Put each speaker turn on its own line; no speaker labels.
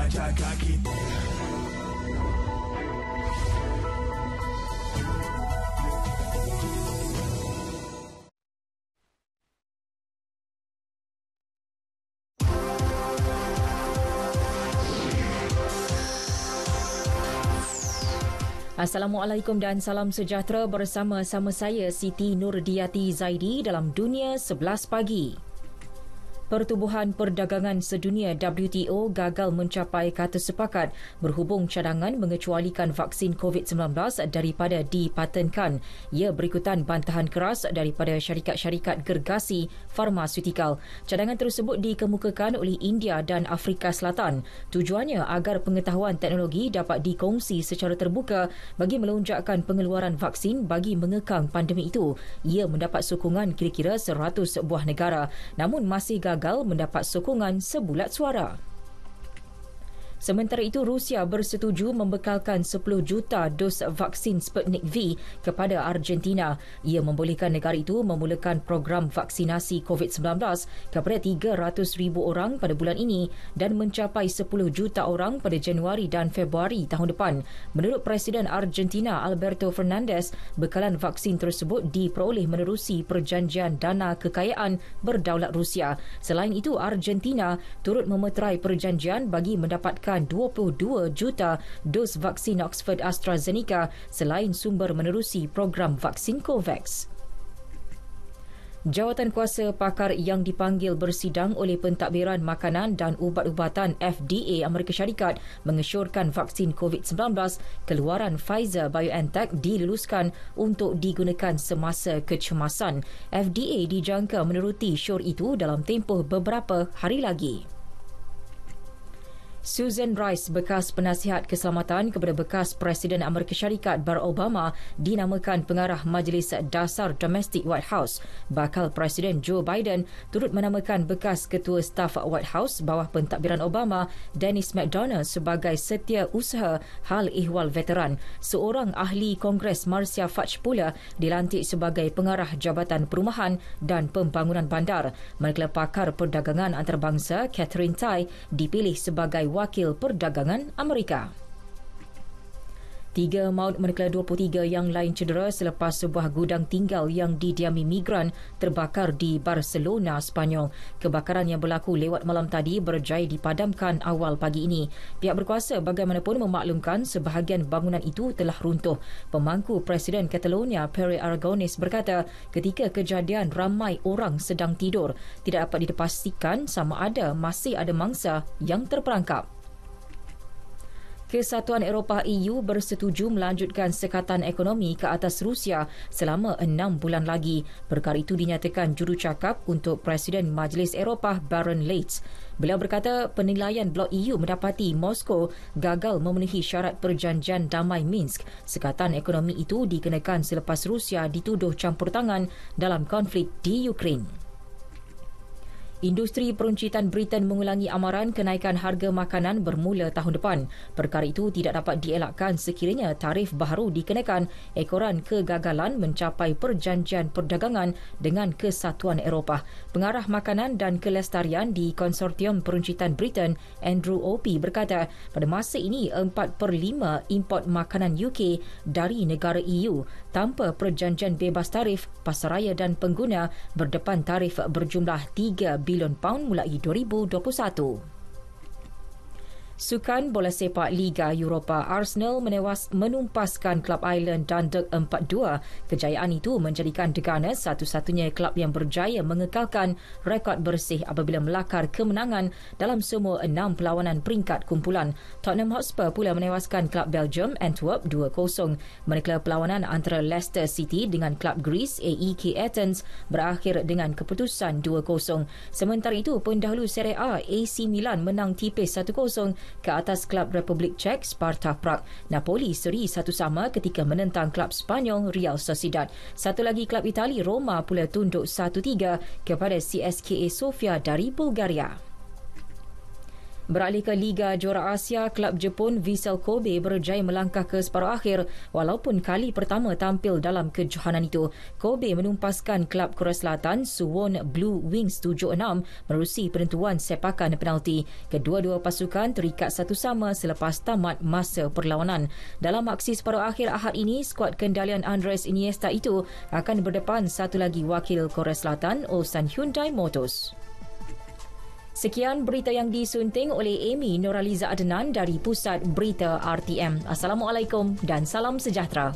jaga kita.
Assalamualaikum dan salam sejahtera bersama-sama saya Siti Nurdiati Zaidi dalam Dunia 11 Pagi. Pertubuhan Perdagangan Sedunia WTO gagal mencapai kata sepakat berhubung cadangan mengecualikan vaksin COVID-19 daripada dipatenkan. Ia berikutan bantahan keras daripada syarikat-syarikat gergasi farmasutikal. Cadangan tersebut dikemukakan oleh India dan Afrika Selatan. Tujuannya agar pengetahuan teknologi dapat dikongsi secara terbuka bagi melonjakkan pengeluaran vaksin bagi mengekang pandemik itu. Ia mendapat sokongan kira-kira 100 buah negara, namun masih gagal mendapat sokongan sebulat suara. Sementara itu, Rusia bersetuju membekalkan 10 juta dos vaksin Sputnik V kepada Argentina. Ia membolehkan negara itu memulakan program vaksinasi COVID-19 kepada 300,000 orang pada bulan ini dan mencapai 10 juta orang pada Januari dan Februari tahun depan. Menurut Presiden Argentina Alberto Fernandez, bekalan vaksin tersebut diperoleh menerusi perjanjian dana kekayaan berdaulat Rusia. Selain itu, Argentina turut memeterai perjanjian bagi mendapatkan 22 juta dos vaksin Oxford AstraZeneca selain sumber menerusi program vaksin COVAX. Jawatan kuasa pakar yang dipanggil bersidang oleh Pentadbiran Makanan dan Ubat-ubatan FDA Amerika Syarikat mengesyorkan vaksin COVID-19 keluaran Pfizer-BioNTech diluluskan untuk digunakan semasa kecemasan. FDA dijangka meneruti syor itu dalam tempoh beberapa hari lagi. Susan Rice, bekas penasihat keselamatan kepada bekas Presiden Amerika Syarikat Barack Obama, dinamakan pengarah Majlis Dasar Domestik White House. Bakal Presiden Joe Biden turut menamakan bekas ketua staf White House bawah pentadbiran Obama, Dennis McDonough, sebagai setiausaha hal ehwal veteran. Seorang ahli Kongres, Marcia Fudge, pula dilantik sebagai pengarah Jabatan Perumahan dan Pembangunan Bandar. Manakala pakar perdagangan antarabangsa Catherine Tai dipilih sebagai Wakil Perdagangan Amerika. 3 maut manakala 23 yang lain cedera selepas sebuah gudang tinggal yang didiami migran terbakar di Barcelona, Sepanyol. Kebakaran yang berlaku lewat malam tadi berjaya dipadamkan awal pagi ini. Pihak berkuasa bagaimanapun memaklumkan sebahagian bangunan itu telah runtuh. Pemangku Presiden Catalonia Pere Aragonès berkata ketika kejadian ramai orang sedang tidur. Tidak dapat dipastikan sama ada masih ada mangsa yang terperangkap. Kesatuan Eropah EU bersetuju melanjutkan sekatan ekonomi ke atas Rusia selama 6 bulan lagi. Perkara itu dinyatakan jurucakap untuk Presiden Majlis Eropah Baron Leitz. Beliau berkata penilaian blok EU mendapati Moskow gagal memenuhi syarat perjanjian damai Minsk. Sekatan ekonomi itu dikenakan selepas Rusia dituduh campur tangan dalam konflik di Ukraine. Industri peruncitan Britain mengulangi amaran kenaikan harga makanan bermula tahun depan. Perkara itu tidak dapat dielakkan sekiranya tarif baru dikenakan ekoran kegagalan mencapai perjanjian perdagangan dengan Kesatuan Eropah. Pengarah Makanan dan Kelestarian di Konsortium Peruncitan Britain, Andrew Opie, berkata pada masa ini 4/5 import makanan UK dari negara EU. Tanpa perjanjian bebas tarif, pasaraya dan pengguna berdepan tarif berjumlah 3 bilion pound mulai 2021. Sukan bola sepak Liga Eropah, Arsenal menumpaskan klub Ireland Dundalk 4-2. Kejayaan itu menjadikan The Gunners satu-satunya klub yang berjaya mengekalkan rekod bersih apabila melakar kemenangan dalam semua 6 perlawanan peringkat kumpulan. Tottenham Hotspur pula menewaskan klub Belgium Antwerp 2-0. Manakala perlawanan antara Leicester City dengan klub Greece AEK Athens berakhir dengan keputusan 2-0. Sementara itu, pendahulu Serie A AC Milan menang tipis 1-0 ke atas klub Republik Czech Sparta Prague. Napoli seri 1-1 ketika menentang klub Spanyol Real Sociedad. Satu lagi klub Itali, Roma, pula tunduk 1-3 kepada CSKA Sofia dari Bulgaria. Beralih ke Liga Juara Asia, klub Jepun Vissel Kobe berjaya melangkah ke separuh akhir walaupun kali pertama tampil dalam kejohanan itu. Kobe menumpaskan klub Korea Selatan Suwon Blue Wings 7-6 menerusi penentuan sepakan penalti. Kedua-dua pasukan terikat satu sama selepas tamat masa perlawanan. Dalam aksi separuh akhir Ahad ini, skuad kendalian Andres Iniesta itu akan berdepan satu lagi wakil Korea Selatan, Ulsan Hyundai Motors. Sekian berita yang disunting oleh Amy Noraliza Adnan dari Pusat Berita RTM. Assalamualaikum dan salam sejahtera.